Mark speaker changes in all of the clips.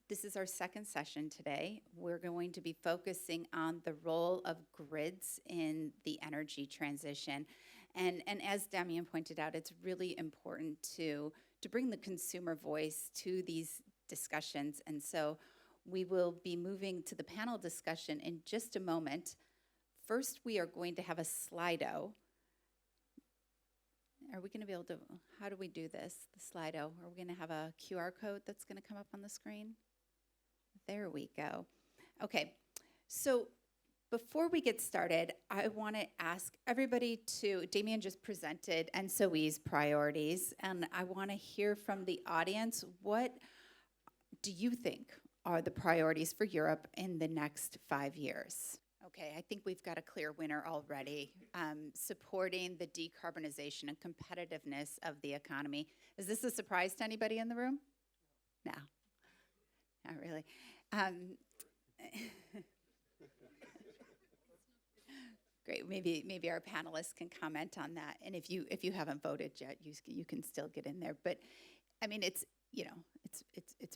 Speaker 1: This is our second session today. We're going to be focusing on the role of grids in the energy transition. And as Damian pointed out, it's really important to bring the consumer voice to these discussions. And so we will be moving to the panel discussion in just a moment. First, we are going to have a Slido. Are we going to be able to, how do we do this, the Slido? Are we going to have a QR code that's going to come up on the screen? There we go. Okay, so before we get started, I want to ask everybody to, Damian just presented ENTSO-E's priorities, and I want to hear from the audience, what do you think are the priorities for Europe in the next 5 years? Okay, I think we've got a clear winner already, supporting the decarbonization and competitiveness of the economy. Is this a surprise to anybody in the room? No, not really. Great. Maybe our panelists can comment on that. And if you haven't voted yet, you can still get in there. But I mean, it's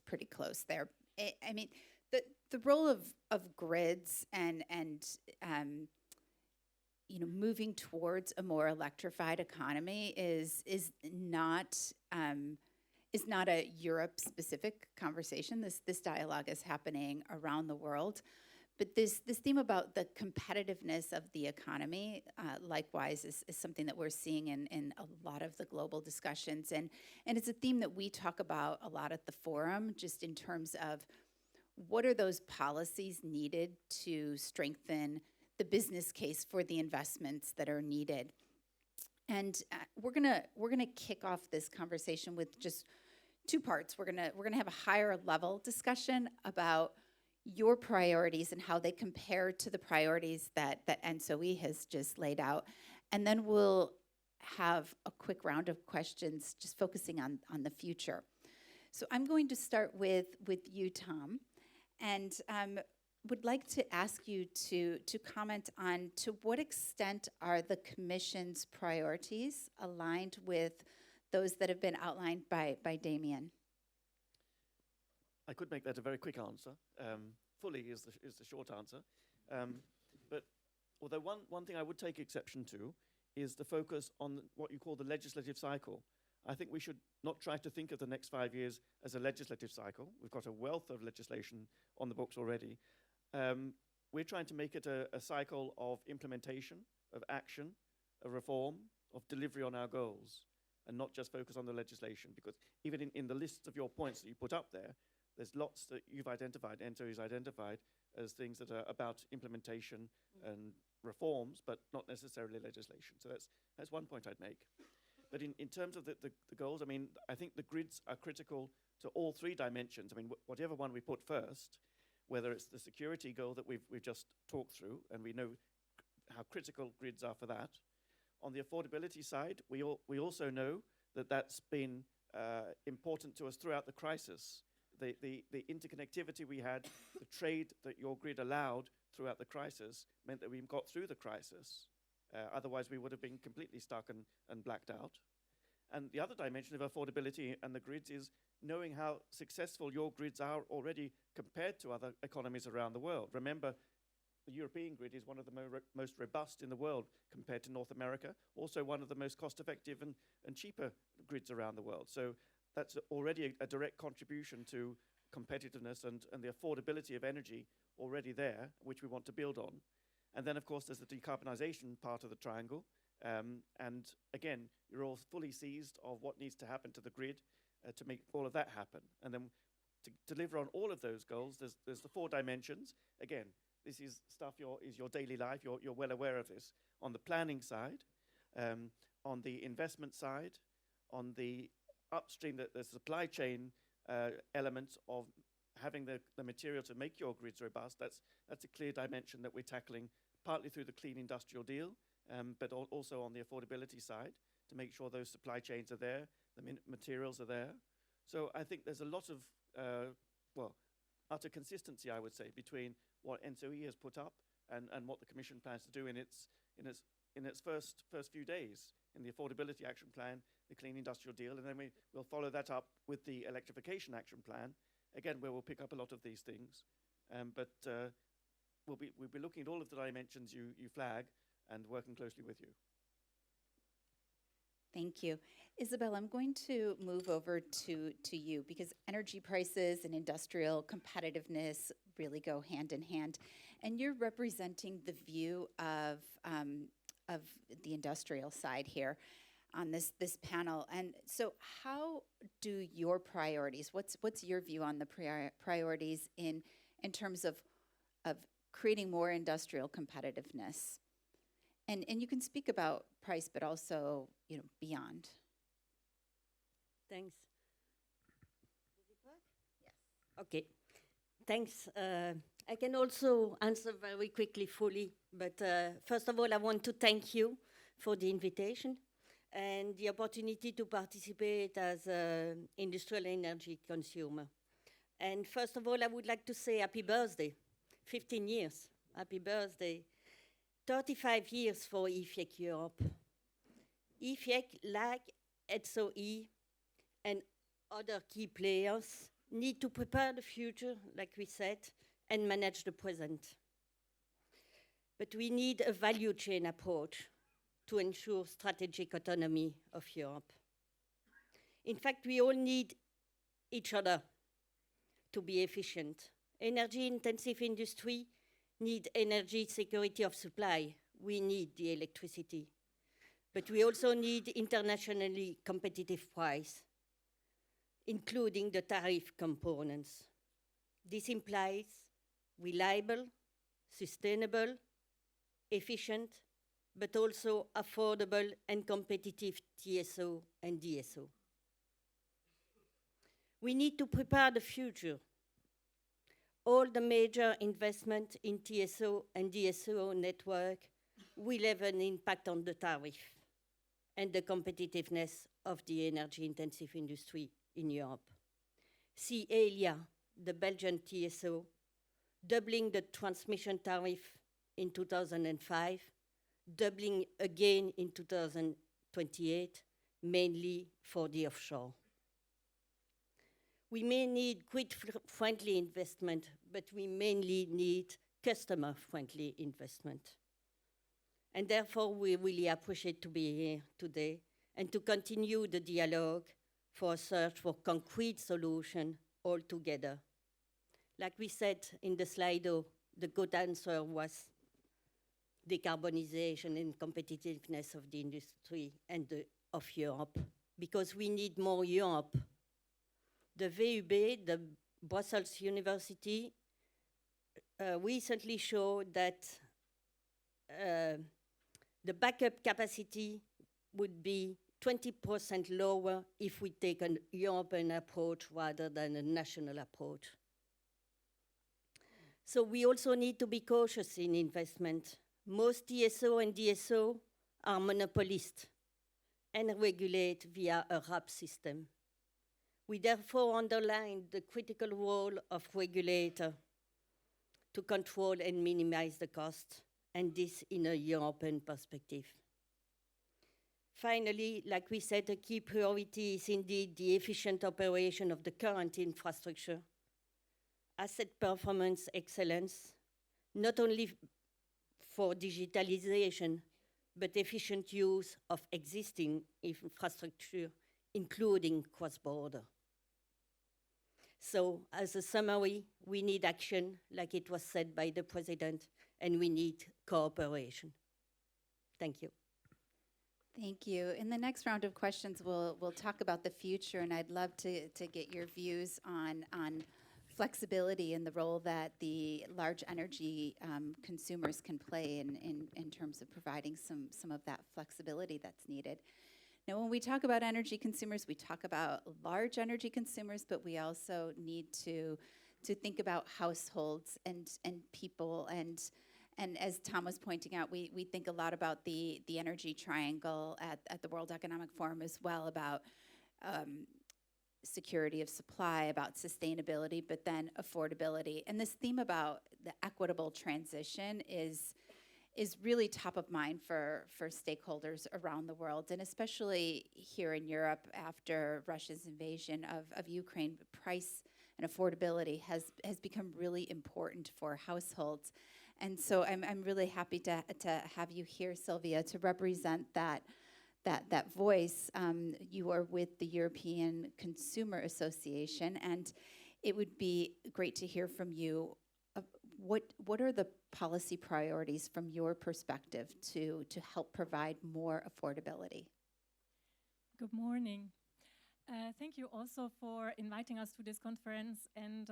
Speaker 1: pretty close there. I mean, the role of grids and moving towards a more electrified economy is not a Europe-specific conversation. This dialogue is happening around the world. But this theme about the competitiveness of the economy, likewise, is something that we're seeing in a lot of the global discussions. And it's a theme that we talk about a lot at the forum, just in terms of what are those policies needed to strengthen the business case for the investments that are needed. And we're gonna kick off this conversation with just two parts. We're gonna have a higher level discussion about your priorities and how they compare to the priorities that ENTSO-E has just laid out. And then we'll have a quick round of questions just focusing on the future. So I'm going to start with you, Tom, and would like to ask you to comment on to what extent are the Commission's priorities aligned with those that have been outlined by Damian?
Speaker 2: I could make that a very quick answer. Fully is the short answer. But although one thing I would take exception to is the focus on what you call the legislative cycle. I think we should not try to think of the next 5 years as a legislative cycle. We've got a wealth of legislation on the books already. We're trying to make it a cycle of implementation, of action, of reform, of delivery on our goals, and not just focus on the legislation. Because even in the list of your points that you put up there, there's lots that you've identified, ENTSO-E's identified, as things that are about implementation and reforms, but not necessarily legislation. So that's one point I'd make. But in terms of the goals, I mean, I think the grids are critical to all three dimensions. I mean, whatever one we put first, whether it's the security goal that we've just talked through, and we know how critical grids are for that. On the affordability side, we also know that that's been important to us throughout the crisis. The interconnectivity we had, the trade that your grid allowed throughout the crisis meant that we got through the crisis. Otherwise, we would have been completely stuck and blacked out. And the other dimension of affordability and the grids is knowing how successful your grids are already compared to other economies around the world. Remember, the European grid is one of the most robust in the world compared to North America, also one of the most cost-effective and cheaper grids around the world. So that's already a direct contribution to competitiveness and the affordability of energy already there, which we want to build on. And then, of course, there's the decarbonization part of the triangle. And again, you're all fully seized of what needs to happen to the grid to make all of that happen. And then to deliver on all of those goals, there's the 4 dimensions. Again, this is stuff is your daily life. You're well aware of this. On the planning side, on the investment side, on the upstream, the supply chain elements of having the material to make your grids robust, that's a clear dimension that we're tackling partly through the Clean Industrial Deal, but also on the affordability side to make sure those supply chains are there, the materials are there. So I think there's a lot of, utter consistency, I would say, between what ENTSO-E has put up and what the Commission plans to do in its first few days in the Affordability Action Plan, the Clean Industrial Deal, and then we'll follow that up with the Electrification Action Plan, again, where we'll pick up a lot of these things. But we'll be looking at all of the dimensions you flag and working closely with you.
Speaker 1: Thank you. Isabel, I'm going to move over to you because energy prices and industrial competitiveness really go hand in hand. And you're representing the view of the industrial side here on this panel. And so how do your priorities, what's your view on the priorities in terms of creating more industrial competitiveness? And you can speak about price, but also, beyond.
Speaker 3: Thanks. Does it work? Yes. Okay. Thanks. I can also answer very quickly, fully. But first of all, I want to thank you for the invitation and the opportunity to participate as an industrial energy consumer. And first of all, I would like to say happy birthday, 15 years. Happy birthday. 35 years for EFIEC Europe. EFIEC, like ENTSO-E and other key players, need to prepare the future, like we said, and manage the present. But we need a value chain approach to ensure strategic autonomy of Europe. In fact, we all need each other to be efficient. Energy-intensive industry need energy security of supply. We need the electricity. But we also need internationally competitive price, including the tariff components. This implies reliable, sustainable, efficient, but also affordable and competitive TSO and DSO. We need to prepare the future. All the major investment in TSO and DSO network will have an impact on the tariff and the competitiveness of the energy-intensive industry in Europe. See Elia, the Belgian TSO, doubling the transmission tariff in 2005, doubling again in 2028, mainly for the offshore. We may need grid-friendly investment, but we mainly need customer-friendly investment. And therefore, we really appreciate to be here today and to continue the dialogue for a search for concrete solution all together. Like we said in the Slido, the good answer was decarbonization and competitiveness of the industry and of Europe, because we need more Europe. The VUB, the Brussels University, recently showed that the backup capacity would be 20% lower if we take a European approach rather than a national approach. So we also need to be cautious in investment. Most TSO and DSO are monopolists and regulate via a RAB system. We therefore underline the critical role of regulator to control and minimize the cost, and this in a European perspective. Finally, like we said, a key priority is indeed the efficient operation of the current infrastructure, asset performance excellence, not only for digitalization, but efficient use of existing infrastructure, including cross-border. So, as a summary, we need action, like it was said by the President, and we need cooperation. Thank you.
Speaker 1: Thank you. In the next round of questions, we'll talk about the future, and I'd love to get your views on flexibility and the role that the large energy consumers can play in terms of providing some of that flexibility that's needed. Now, when we talk about energy consumers, we talk about large energy consumers, but we also need to think about households and people. And as Tom was pointing out, we think a lot about the energy triangle at the World Economic Forum as well, about security of supply, about sustainability, but then affordability. And this theme about the equitable transition is really top of mind for stakeholders around the world, and especially here in Europe after Russia's invasion of Ukraine. Price and affordability has become really important for households. And so I'm really happy to have you here, Sylvia, to represent that voice. You are with the European Consumer Association, and it would be great to hear from you. What are the policy priorities from your perspective to help provide more affordability?
Speaker 4: Good morning. Thank you also for inviting us to this conference. And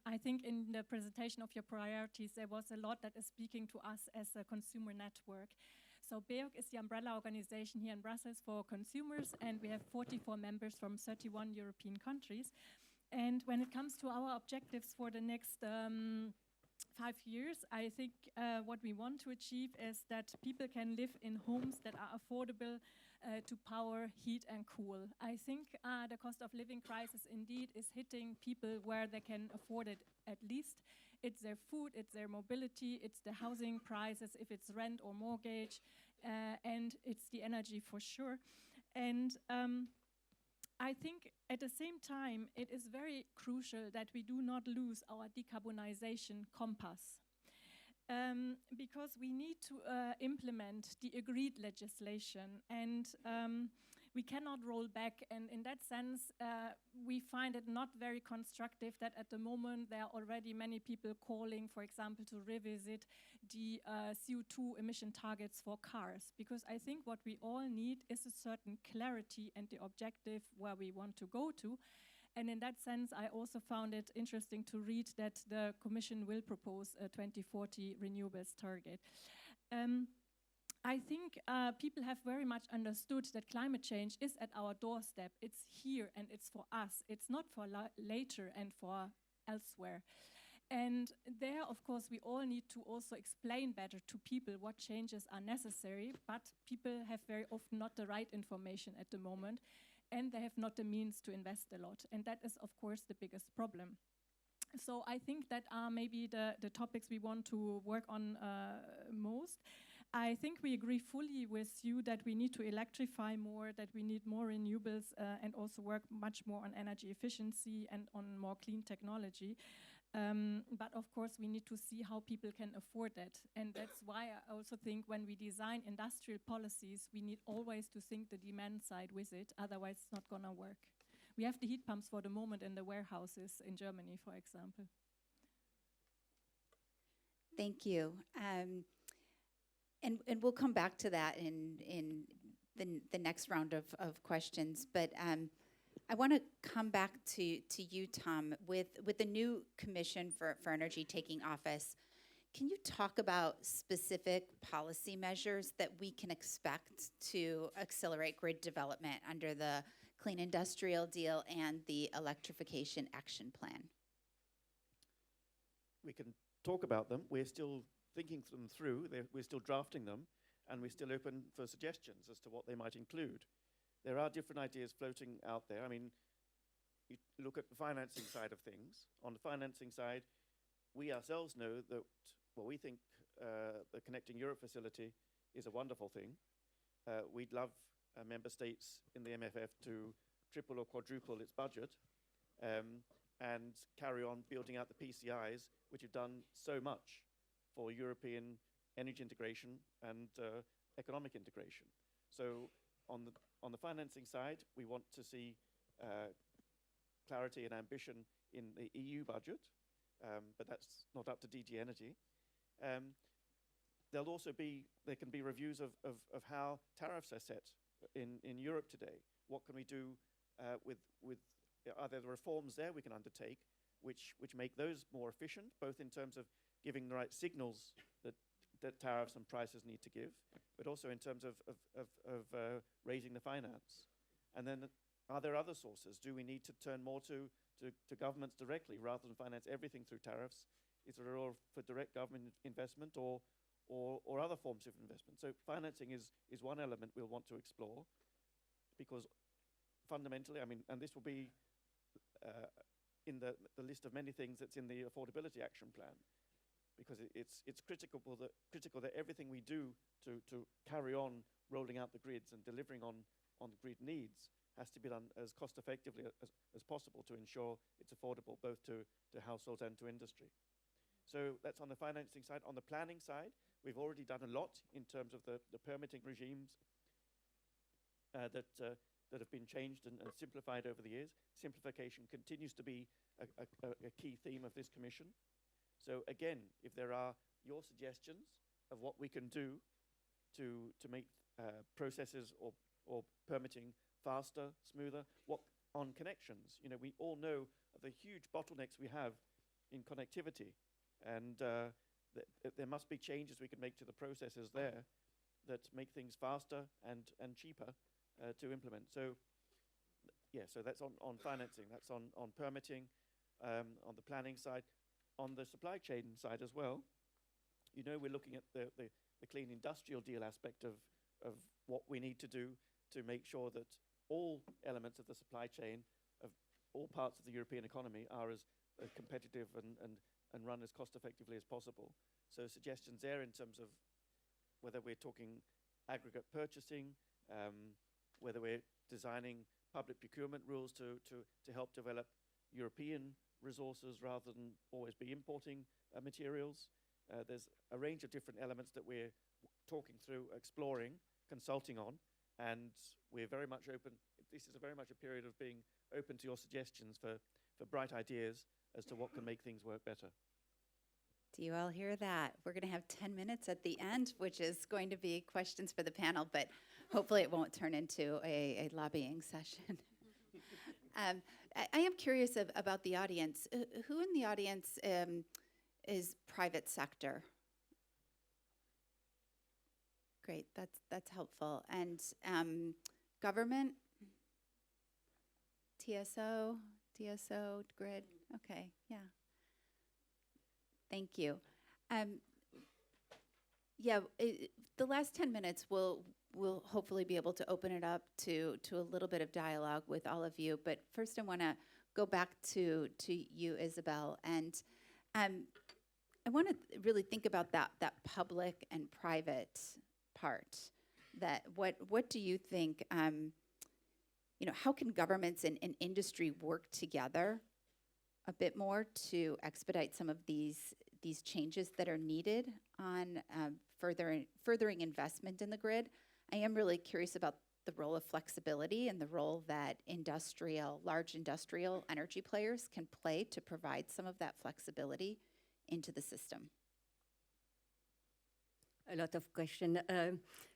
Speaker 4: I think in the presentation of your priorities, there was a lot that is speaking to us as a consumer network. So BEOC is the umbrella organization here in Brussels for consumers, and we have 44 members from 31 European countries. And when it comes to our objectives for the next 5 years, I think what we want to achieve is that people can live in homes that are affordable to power, heat and cool. I think the cost of living crisis indeed is hitting people where they can afford it at least. It's their food, it's their mobility, it's the housing prices, if it's rent or mortgage, and it's the energy for sure. And I think at the same time, it is very crucial that we do not lose our decarbonization compass. Because we need to implement the agreed legislation, and we cannot roll back. And in that sense, we find it not very constructive that at the moment there are already many people calling, for example, to revisit the CO2 emission targets for cars. Because I think what we all need is a certain clarity and the objective where we want to go to. And in that sense, I also found it interesting to read that the Commission will propose a 2040 renewables target. I think people have very much understood that climate change is at our doorstep. It's here and it's for us. It's not for later and for elsewhere. And there, of course, we all need to also explain better to people what changes are necessary, but people have very often not the right information at the moment, and they have not the means to invest a lot. And that is, of course, the biggest problem. So I think that are maybe the topics we want to work on most. I think we agree fully with you that we need to electrify more, that we need more renewables, and also work much more on energy efficiency and on more clean technology. But of course, we need to see how people can afford that. And that's why I also think when we design industrial policies, we need always to think the demand side with it, otherwise it's not gonna work. We have the heat pumps for the moment in the warehouses in Germany, for example.
Speaker 1: Thank you. And we'll come back to that in the next round of questions. But I want to come back to you, Tom, with the new Commission for Energy taking office. Can you talk about specific policy measures that we can expect to accelerate grid development under the Clean Industrial Deal and the Electrification Action Plan?
Speaker 2: We can talk about them. We're still thinking them through. We're still drafting them, and we're still open for suggestions as to what they might include. There are different ideas floating out there. I mean, you look at the financing side of things. On the financing side, we ourselves know that, well, we think the Connecting Europe facility is a wonderful thing. We'd love member states in the MFF to triple or quadruple its budget and carry on building out the PCIs, which have done so much for European energy integration and economic integration. So on the financing side, we want to see clarity and ambition in the EU budget, but that's not up to DG Energy. There can be reviews of how tariffs are set in Europe today. What can we do are there reforms there we can undertake which make those more efficient, both in terms of giving the right signals that tariffs and prices need to give, but also in terms of raising the finance. And then are there other sources? Do we need to turn more to governments directly rather than finance everything through tariffs? Is there a role for direct government investment or other forms of investment? So financing is one element we'll want to explore, because fundamentally, I mean, and this will be in the list of many things that's in the Affordability Action Plan, because it's critical that everything we do to carry on rolling out the grids and delivering on the grid needs has to be done as cost effectively as possible to ensure it's affordable both to households and to industry. So that's on the financing side. On the planning side, we've already done a lot in terms of the permitting regimes that have been changed and simplified over the years. Simplification continues to be a key theme of this commission. So again, if there are your suggestions of what we can do to make processes or permitting faster, smoother, what on connections, we all know of the huge bottlenecks we have in connectivity, and there must be changes we can make to the processes there that make things faster and cheaper to implement. So yeah, so that's on financing, that's on permitting, on the planning side. On the supply chain side as well, we're looking at the clean industrial deal aspect of what we need to do to make sure that all elements of the supply chain of all parts of the European economy are as competitive and run as cost effectively as possible. So suggestions there in terms of whether we're talking aggregate purchasing, whether we're designing public procurement rules to help develop European resources rather than always be importing materials. There's a range of different elements that we're talking through, exploring, consulting on, and we're very much open. This is very much a period of being open to your suggestions for bright ideas as to what can make things work better.
Speaker 1: Do you all hear that? We're going to have 10 minutes at the end, which is going to be questions for the panel, but hopefully it won't turn into a lobbying session. I am curious about the audience. Who in the audience is private sector? Great, that's helpful. And government? TSO, DSO, grid? Okay, yeah. Thank you. The last 10 minutes we'll hopefully be able to open it up to a little bit of dialogue with all of you. But first I want to go back to you, Isabel, and I want to really think about that public and private part. That what do you think? How can governments and industry work together a bit more to expedite some of these changes that are needed on furthering investment in the grid? I am really curious about the role of flexibility and the role that large industrial energy players can play to provide some of that flexibility into the system.
Speaker 3: A lot of questions.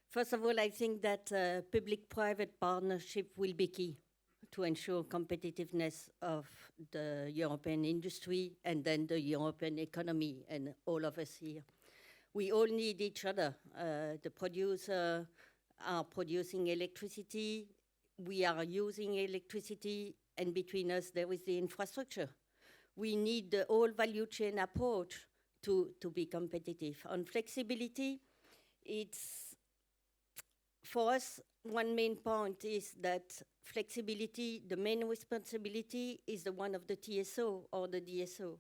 Speaker 3: First of all, I think that public-private partnership will be key to ensure competitiveness of the European industry and then the European economy and all of us here. We all need each other. The producer are producing electricity, we are using electricity, and between us there is the infrastructure. We need the whole value chain approach to be competitive. On flexibility, for us, one main point is that flexibility, the main responsibility is the one of the TSO or the DSO.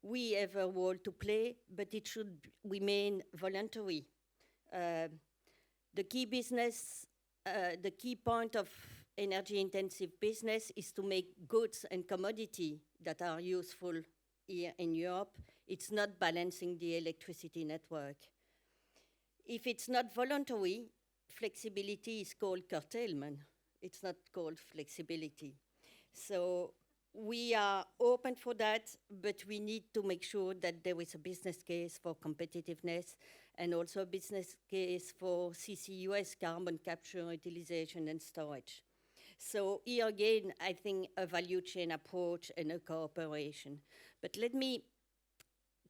Speaker 3: We have a role to play, but it should remain voluntary. The key point of energy-intensive business is to make goods and commodity that are useful here in Europe. It's not balancing the electricity network. If it's not voluntary, flexibility is called curtailment. It's not called flexibility. So we are open for that, but we need to make sure that there is a business case for competitiveness and also a business case for CCUS, carbon capture, utilization, and storage. So here again, I think a value chain approach and a cooperation. But let me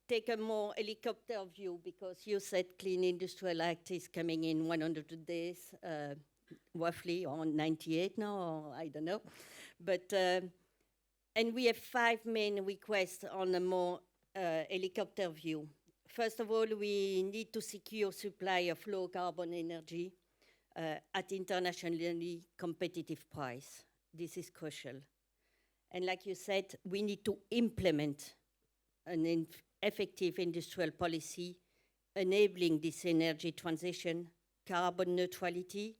Speaker 3: take a more helicopter view, because you said Clean Industrial Act is coming in 100 days, roughly, or 98 now, or I don't know. But, and we have 5 main requests on a more helicopter view. First of all, we need to secure supply of low carbon energy at internationally competitive price. This is crucial. And like you said, we need to implement an effective industrial policy enabling this energy transition, carbon neutrality,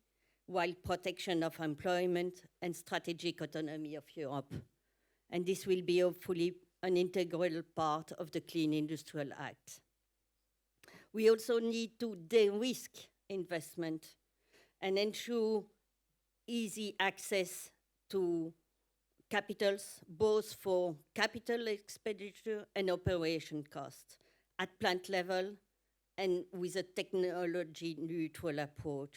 Speaker 3: while protection of employment and strategic autonomy of Europe. And this will be hopefully an integral part of the Clean Industrial Act. We also need to de-risk investment and ensure easy access to capitals, both for capital expenditure and operation costs at plant level and with a technology neutral approach.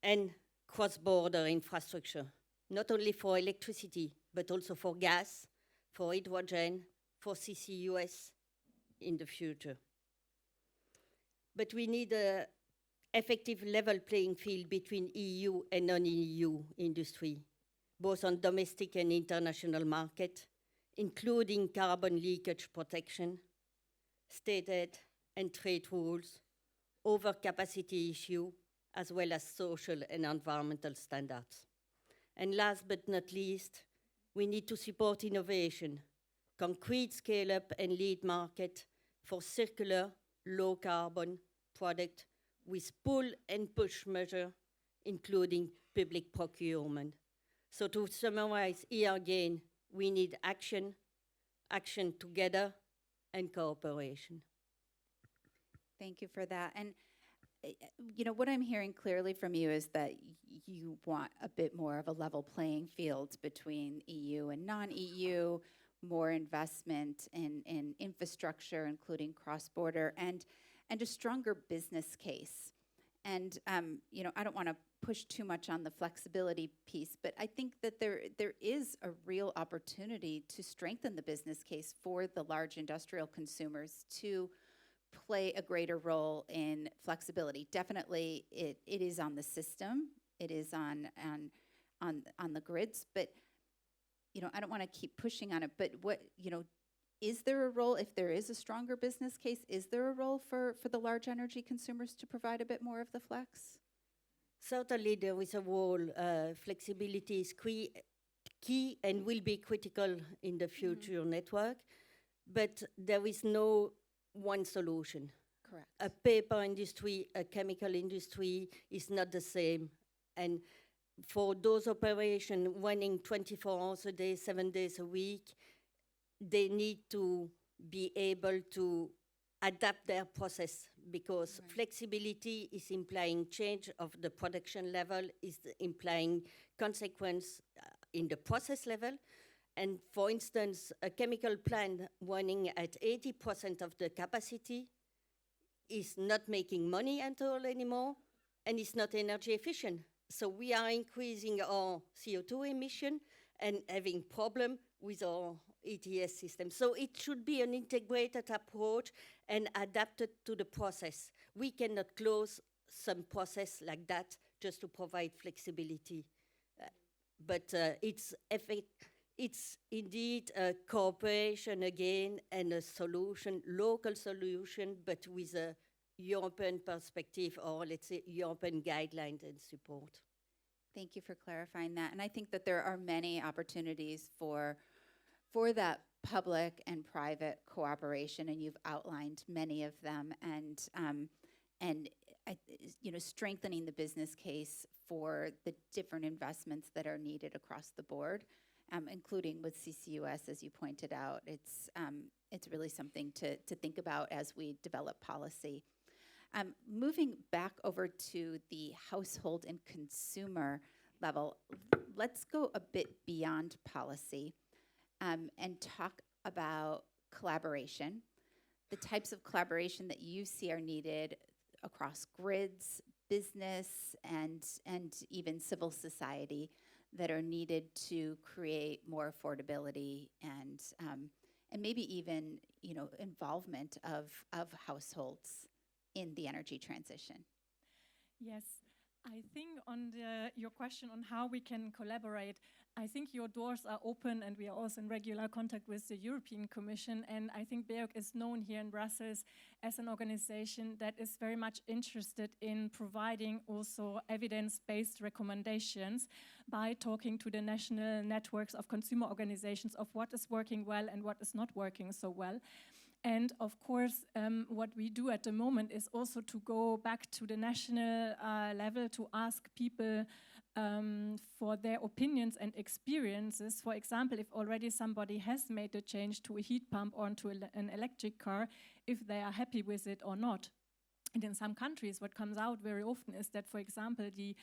Speaker 3: And cross-border infrastructure, not only for electricity, but also for gas, for hydrogen, for CCUS in the future. But we need an effective level playing field between EU and non-EU industry, both on domestic and international market, including carbon leakage protection, state aid and trade rules, overcapacity issue, as well as social and environmental standards. And last but not least, we need to support innovation, concrete scale-up and lead market for circular, low-carbon product with pull and push measure, including public procurement. So to summarize here again, we need action, action together, and cooperation.
Speaker 1: Thank you for that. And you know, what I'm hearing clearly from you is that you want a bit more of a level playing field between EU and non-EU, more investment in infrastructure, including cross-border, and a stronger business case. And you know, I don't want to push too much on the flexibility piece, but I think that there is a real opportunity to strengthen the business case for the large industrial consumers to play a greater role in flexibility. Definitely, it is on the system, it is on the grids, but you know, I don't want to keep pushing on it. But what, you know, is there a role, if there is a stronger business case, is there a role for the large energy consumers to provide a bit more of the flex?
Speaker 3: Certainly there is a role. Flexibility is key and will be critical in the future network, but there is no one solution.
Speaker 1: Correct.
Speaker 3: A paper industry, a chemical industry is not the same. And for those operations running 24 hours a day, 7 days a week, they need to be able to adapt their process, because flexibility is implying change of the production level, is implying consequence in the process level. And for instance, a chemical plant running at 80% of the capacity is not making money at all anymore, and it's not energy efficient. So we are increasing our CO2 emission and having problem with our ETS system. So it should be an integrated approach and adapted to the process. We cannot close some process like that just to provide flexibility. But it's indeed a cooperation again and a solution, local solution, but with a European perspective, or let's say European guidelines and support.
Speaker 1: Thank you for clarifying that. And I think that there are many opportunities for that public and private cooperation, and you've outlined many of them, and you know, strengthening the business case for the different investments that are needed across the board, including with CCUS, as you pointed out. It's really something to think about as we develop policy. Moving back over to the household and consumer level, let's go a bit beyond policy and talk about collaboration, the types of collaboration that you see are needed across grids, business, and even civil society that are needed to create more affordability and maybe even, you know, involvement of households in the energy transition.
Speaker 4: Yes, I think on your question on how we can collaborate, I think your doors are open, and we are also in regular contact with the European Commission. And I think BEOC is known here in Brussels as an organization that is very much interested in providing also evidence-based recommendations by talking to the national networks of consumer organizations of what is working well and what is not working so well. And of course, what we do at the moment is also to go back to the national level to ask people for their opinions and experiences. For example, if already somebody has made a change to a heat pump or to an electric car, if they are happy with it or not. And in some countries, what comes out very often is that, for example, the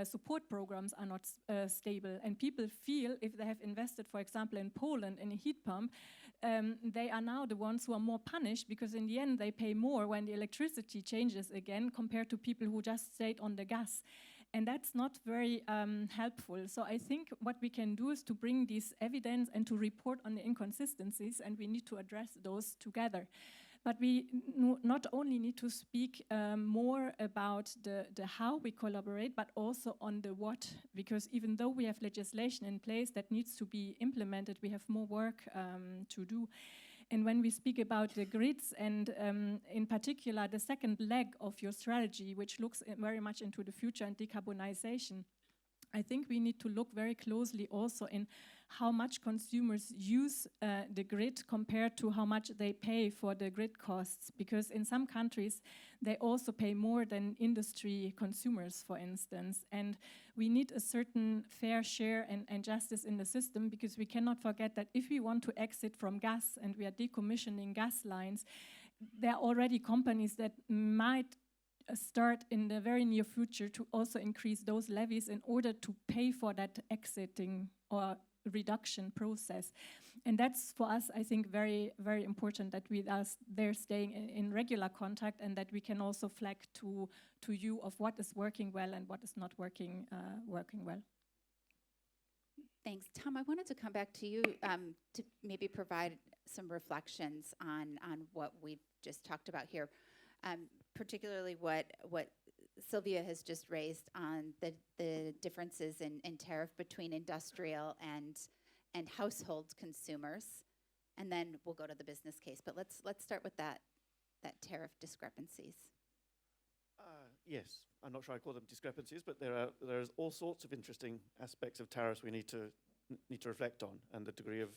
Speaker 4: support programs are not stable. And people feel if they have invested, for example, in Poland in a heat pump, they are now the ones who are more punished because in the end they pay more when the electricity changes again compared to people who just stayed on the gas. And that's not very helpful. So I think what we can do is to bring this evidence and to report on the inconsistencies, and we need to address those together. But we not only need to speak more about the how we collaborate, but also on the what, because even though we have legislation in place that needs to be implemented, we have more work to do. And when we speak about the grids and in particular the second leg of your strategy, which looks very much into the future and decarbonization, I think we need to look very closely also in how much consumers use the grid compared to how much they pay for the grid costs. Because in some countries, they also pay more than industry consumers, for instance. And we need a certain fair share and justice in the system, because we cannot forget that if we want to exit from gas and we are decommissioning gas lines, there are already companies that might start in the very near future to also increase those levies in order to pay for that exiting or reduction process. And that's for us, I think, very, very important that we are there staying in regular contact, and that we can also flag to you of what is working well and what is not working well.
Speaker 1: Thanks. Tom, I wanted to come back to you to maybe provide some reflections on what we've just talked about here. Particularly what Sylvia has just raised on the differences in tariff between industrial and household consumers, and then we'll go to the business case. But let's start with that tariff discrepancies.
Speaker 2: Yes, I'm not sure I call them discrepancies, but there's all sorts of interesting aspects of tariffs we need to reflect on, and the degree of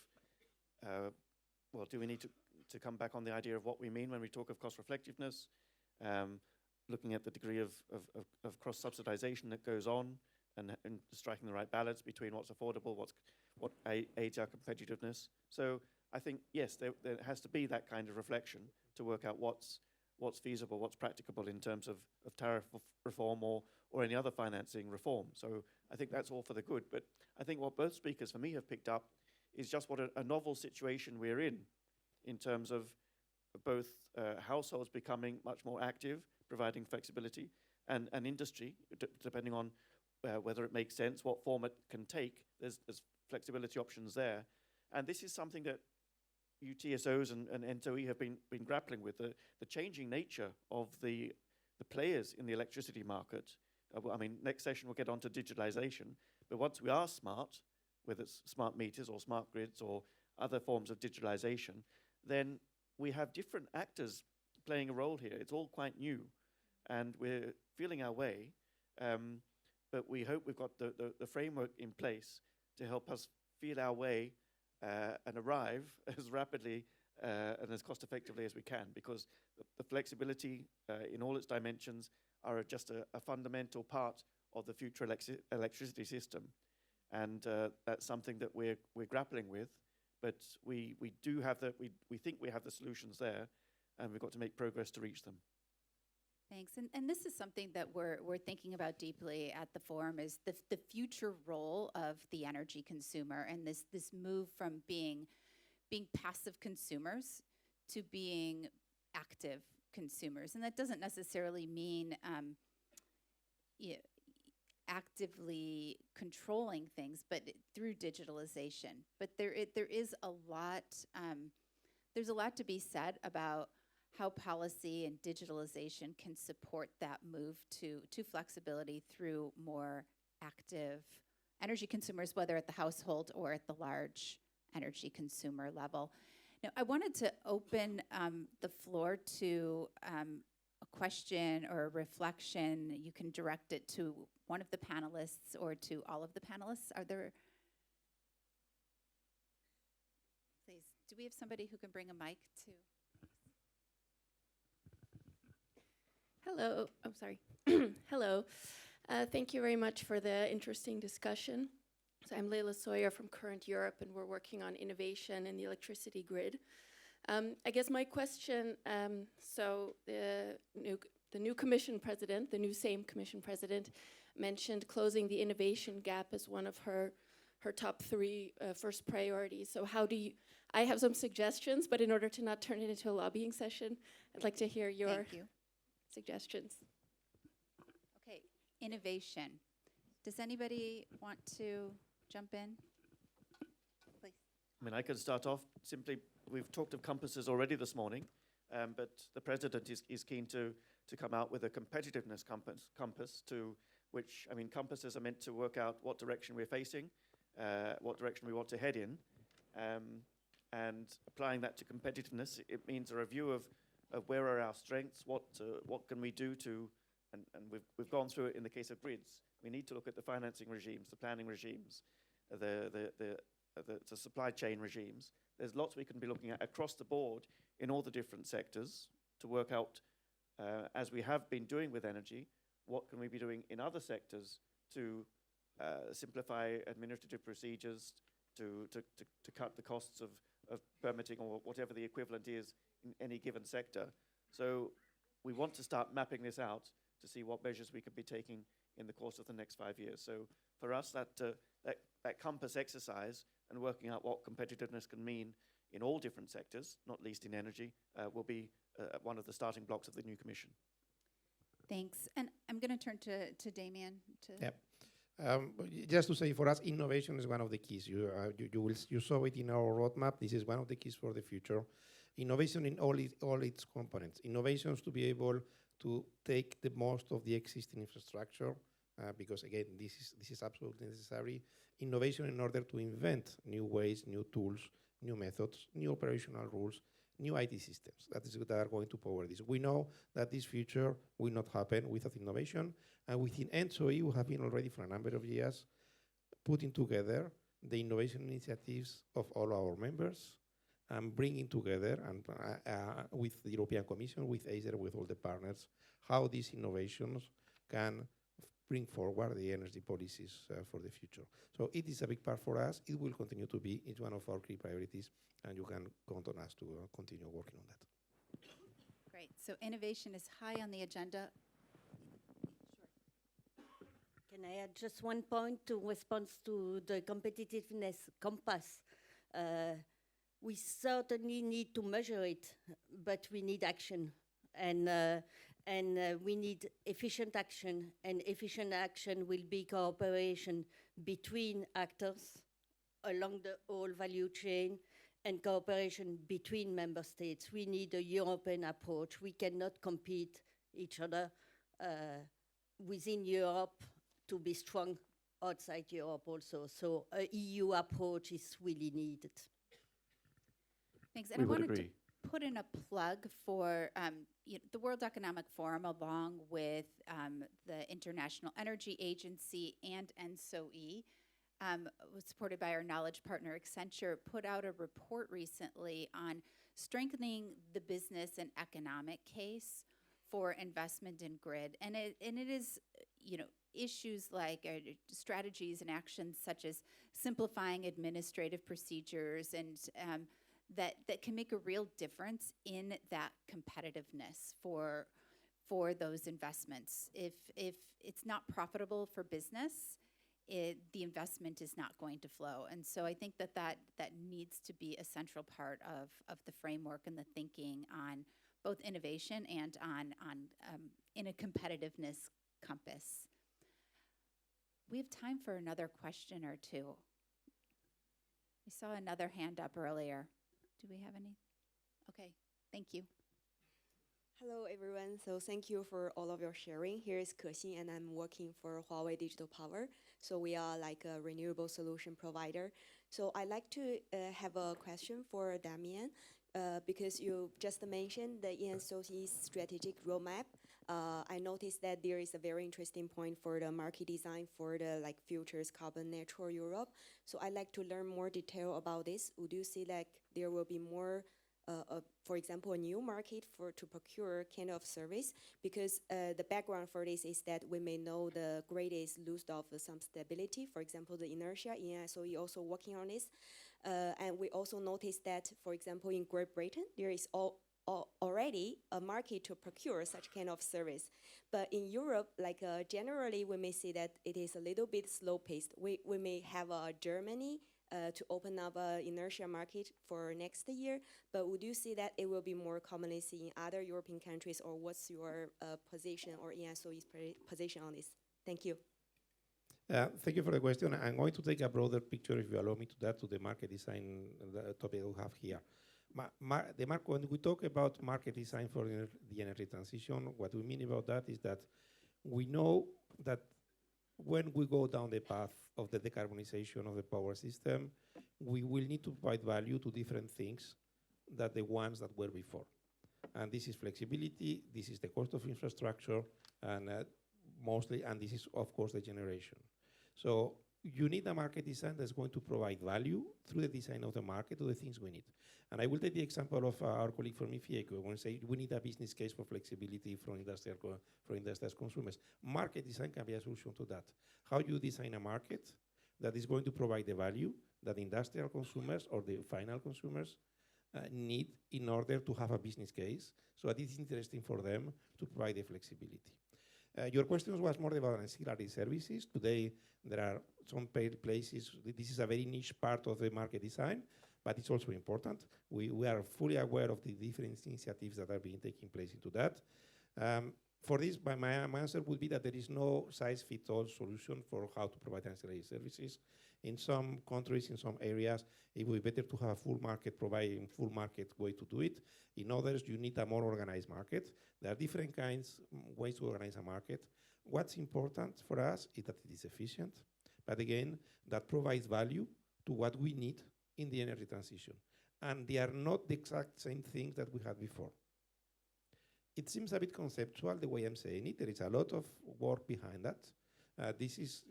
Speaker 2: do we need to come back on the idea of what we mean when we talk of cost reflectiveness. Looking at the degree of cross-subsidization that goes on, and striking the right balance between what's affordable, what aids our competitiveness. So I think, yes, there has to be that kind of reflection to work out what's feasible, what's practicable in terms of tariff reform or any other financing reform. So I think that's all for the good. But I think what both speakers for me have picked up is just what a novel situation we're in terms of both households becoming much more active, providing flexibility, and industry, depending on whether it makes sense, what form it can take. There's flexibility options there. And this is something that you TSOs and ENTSO-E have been grappling with, the changing nature of the players in the electricity market. Next session we'll get on to digitalization, but once we are smart, whether it's smart meters or smart grids or other forms of digitalization, then we have different actors playing a role here. It's all quite new, and we're feeling our way, but we hope we've got the framework in place to help us feel our way and arrive as rapidly and as cost effectively as we can, because the flexibility in all its dimensions are just a fundamental part of the future electricity system. And that's something that we're grappling with. But we do have we think we have the solutions there, and we've got to make progress to reach them.
Speaker 1: Thanks. And this is something that we're thinking about deeply at the forum, is the future role of the energy consumer, and this move from being passive consumers to being active consumers. And that doesn't necessarily mean actively controlling things, but through digitalization. But there is a lot. There's a lot to be said about how policy and digitalization can support that move to flexibility through more active energy consumers, whether at the household or at the large energy consumer level. Now, I wanted to open the floor to a question or a reflection. You can direct it to one of the panelists or to all of the panelists. Are there? Please, do we have somebody who can bring a mic to?
Speaker 5: Hello, I'm sorry. Hello. Thank you very much for the interesting discussion. So I'm Leila Sawyer from Current Europe, and we're working on innovation in the electricity grid. I guess my question, so the new commission president, the new same commission president, mentioned closing the innovation gap as one of her top three first priorities. So how do you, I have some suggestions, but in order to not turn it into a lobbying session, I'd like to hear your
Speaker 1: Thank you.
Speaker 5: suggestions.
Speaker 1: Okay, innovation. Does anybody want to jump in? Please.
Speaker 2: I mean, I could start off simply. We've talked of compasses already this morning, but the president is keen to come out with a competitiveness compass to which, I mean, compasses are meant to work out what direction we're facing, what direction we want to head in, and applying that to competitiveness, it means a review of where are our strengths, what can we do to, and we've gone through it in the case of grids. We need to look at the financing regimes, the planning regimes, the supply chain regimes. There's lots we can be looking at across the board in all the different sectors to work out, as we have been doing with energy, what can we be doing in other sectors to simplify administrative procedures, to cut the costs of permitting or whatever the equivalent is in any given sector. So we want to start mapping this out to see what measures we could be taking in the course of the next 5 years. So for us, that compass exercise and working out what competitiveness can mean in all different sectors, not least in energy, will be one of the starting blocks of the new commission.
Speaker 1: Thanks. And I'm going to turn to Damien.
Speaker 6: Yep. Just to say, for us, innovation is one of the keys. You saw it in our roadmap. This is one of the keys for the future. Innovation in all its components. Innovations to be able to take the most of the existing infrastructure, because again, this is absolutely necessary. Innovation in order to invent new ways, new tools, new methods, new operational rules, new IT systems that are going to power this. We know that this future will not happen without innovation, and within ENTSO-E, we have been already for a number of years putting together the innovation initiatives of all our members and bringing together and with the European Commission, with Acer, with all the partners, how these innovations can bring forward the energy policies for the future. So it is a big part for us. It will continue to be. It's one of our key priorities, and you can count on us to continue working on that.
Speaker 1: Great. So innovation is high on the agenda.
Speaker 3: Can I add just one point to response to the competitiveness compass? We certainly need to measure it, but we need action. And we need efficient action, and efficient action will be cooperation between actors along the whole value chain and cooperation between member states. We need a European approach. We cannot compete each other within Europe to be strong outside Europe also. So a EU approach is really needed.
Speaker 1: Thanks. And
Speaker 2: We
Speaker 1: I
Speaker 2: would
Speaker 1: wanted
Speaker 2: agree.
Speaker 1: to put in a plug for the World Economic Forum, along with the International Energy Agency and ENTSO-E, was supported by our knowledge partner Accenture, put out a report recently on strengthening the business and economic case for investment in grid. And it is, issues like strategies and actions such as simplifying administrative procedures and that can make a real difference in that competitiveness for those investments. If it's not profitable for business, the investment is not going to flow. And so I think that needs to be a central part of the framework and the thinking on both innovation and on in a competitiveness compass. We have time for another question or two. We saw another hand up earlier. Do we have any? Okay, thank you.
Speaker 7: Hello, everyone. So thank you for all of your sharing. Here is Kexin, and I'm working for Huawei Digital Power. So we are like a renewable solution provider. So I'd like to have a question for Damien, because you just mentioned the ENTSO-E strategic roadmap. I noticed that there is a very interesting point for the market design for the futures carbon neutral Europe. So I'd like to learn more detail about this. Would you see there will be more for example, a new market to procure kind of service, because the background for this is that we may know the grid is loosed of some stability. For example, the inertia, ENTSO-E also working on this. And we also noticed that, for example, in Great Britain, there is already a market to procure such kind of service. But in Europe, like generally, we may see that it is a little bit slow-paced. We may have Germany to open up an inertia market for next year, but would you see that it will be more commonly seen in other European countries, or what's your position or ENTSO-E's position on this? Thank you.
Speaker 6: Thank you for the question. I'm going to take a broader picture, if you allow me to that, to the market design the topic we have here. When we talk about market design for the energy transition, what we mean about that is that we know that when we go down the path of the decarbonization of the power system, we will need to provide value to different things than the ones that were before. And this is flexibility, this is the cost of infrastructure, and this is, of course, the generation. So you need a market design that's going to provide value through the design of the market to the things we need. And I will take the example of our colleague from IFIECO. When we say we need a business case for flexibility for industrial consumers. Market design can be a solution to that. How you design a market that is going to provide the value that industrial consumers or the final consumers need in order to have a business case, so that it's interesting for them to provide the flexibility. Your question was more about ancillary services. Today, there are some paid places. This is a very niche part of the market design, but it's also important. We are fully aware of the different initiatives that are being taking place into that. For this, my answer would be that there is no size-fits-all solution for how to provide ancillary services. In some countries, in some areas, it would be better to have a full market, providing full market way to do it. In others, you need a more organized market. There are different ways to organize a market. What's important for us is that it is efficient, but again, that provides value to what we need in the energy transition. And they are not the exact same things that we had before. It seems a bit conceptual the way I'm saying it. There is a lot of work behind that.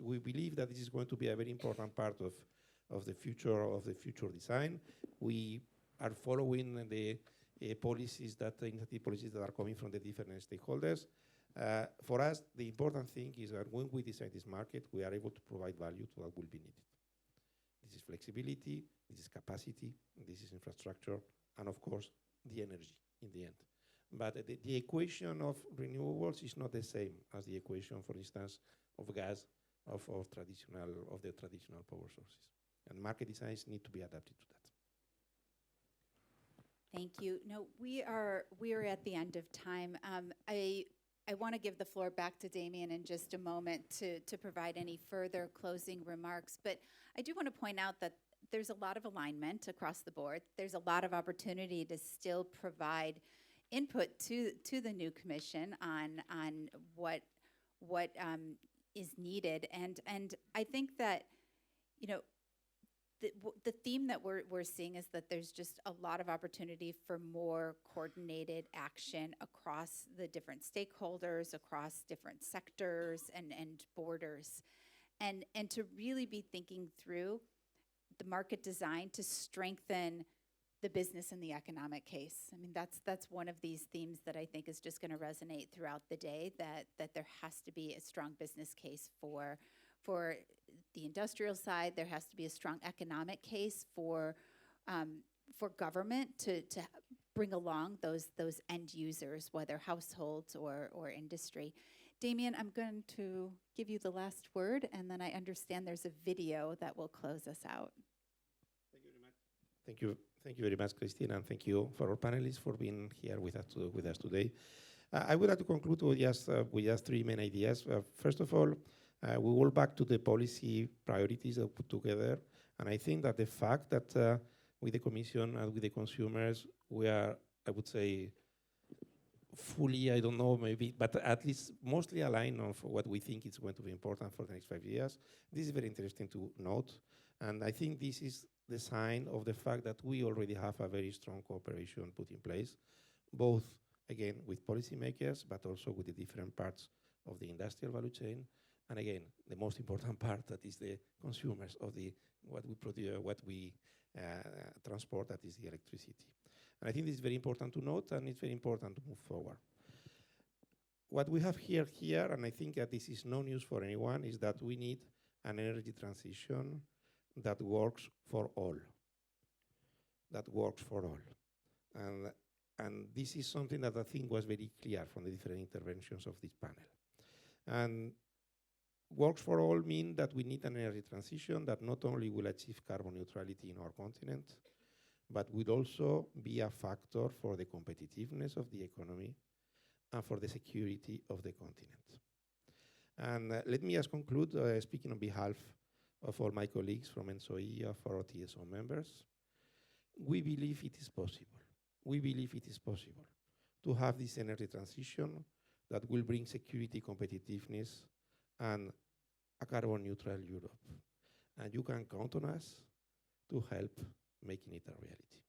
Speaker 6: We believe that this is going to be a very important part of the future design. We are following the initiative policies that are coming from the different stakeholders. For us, the important thing is that when we design this market, we are able to provide value to what will be needed. This is flexibility, this is capacity, this is infrastructure, and of course, the energy in the end. But the equation of renewables is not the same as the equation, for instance, of gas, of the traditional power sources. And market designs need to be adapted to that.
Speaker 1: Thank you. No, we are at the end of time. I want to give the floor back to Damien in just a moment to provide any further closing remarks. But I do want to point out that there's a lot of alignment across the board. There's a lot of opportunity to still provide input to the new commission on what is needed. And I think that, you know, the theme that we're seeing is that there's just a lot of opportunity for more coordinated action across the different stakeholders, across different sectors and borders, and to really be thinking through the market design to strengthen the business and the economic case. I mean, that's one of these themes that I think is just going to resonate throughout the day, that there has to be a strong business case for the industrial side. There has to be a strong economic case for government to bring along those end users, whether households or industry. Damien, I'm going to give you the last word, and then I understand there's a video that will close us out.
Speaker 6: Thank you very much. Thank you very much, Christine, and thank you for our panelists for being here with us today. I would like to conclude with just three main ideas. First of all, we will back to the policy priorities that we put together, and I think that the fact that with the Commission and with the consumers, we are, I would say, fully, I don't know, maybe, but at least mostly aligned on what we think is going to be important for the next 5 years. This is very interesting to note, and I think this is the sign of the fact that we already have a very strong cooperation put in place, both, again, with policymakers, but also with the different parts of the industrial value chain. And again, the most important part, that is the consumers of what we produce, what we transport, that is the electricity. And I think this is very important to note, and it's very important to move forward. What we have here, and I think that this is no news for anyone, is that we need an energy transition that works for all. That works for all. And this is something that I think was very clear from the different interventions of this panel. And works for all mean that we need an energy transition that not only will achieve carbon neutrality in our continent, but will also be a factor for the competitiveness of the economy and for the security of the continent. And let me just conclude, speaking on behalf of all my colleagues from ENTSO-E, of our TSO members. We believe it is possible. We believe it is possible to have this energy transition that will bring security, competitiveness, and a carbon neutral Europe. And you can count on us to help making it a reality.